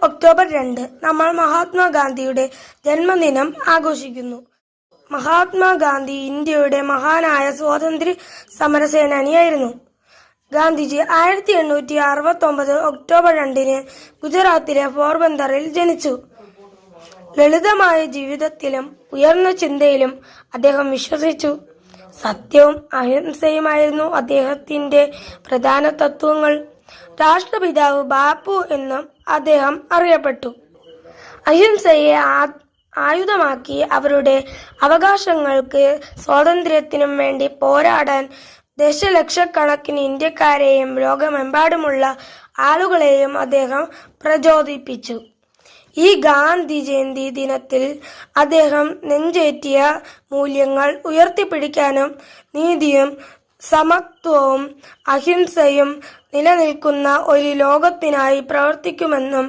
October 2 നമ്മൾ മഹാത്മാഗാന്ധിയുടെ ജന്മദിനം ആഘോഷിക്കുന്നു. മഹാത്മാഗാന്ധി ഇന്ത്യയുടെ മഹാനായ സ്വാതന്ത്ര്യ സമരസേനാനിയായിരുന്നു. ഗാന്ധിജി 1869 ഒക്ടോബർ 2 ഗുജറാത്തിലെ പോർബന്ദറിൽ ജനിച്ചു. ലളിതമായ ജീവിതത്തിലും ഉയർന്ന ചിന്തയിലും അദ്ദേഹം വിശ്വസിച്ചു. സത്യവും അഹിംസയുമായിരുന്നു അദ്ദേഹത്തിന്റെ പ്രധാന തത്വങ്ങൾ. രാഷ്ട്രപിതാവ് ബാപ്പു എന്നും അദ്ദേഹം അറിയപ്പെട്ടു. അഹിംസയെ ആയുധമാക്കി അവരുടെ അവകാശങ്ങൾക്ക് സ്വാതന്ത്ര്യത്തിനും വേണ്ടി പോരാടാൻ ദശലക്ഷക്കണക്കിന് ഇന്ത്യക്കാരെയും ലോകമെമ്പാടുമുള്ള ആളുകളെയും അദ്ദേഹം പ്രചോദിപ്പിച്ചു. ഈ ഗാന്ധി ജയന്തി ദിനത്തിൽ അദ്ദേഹം നെഞ്ചേറ്റിയ മൂല്യങ്ങൾ ഉയർത്തിപ്പിടിക്കാനും നീതിയും സമത്വവും അഹിംസയും നിലനിൽക്കുന്ന ഒരു ലോകത്തിനായി പ്രവർത്തിക്കുമെന്നും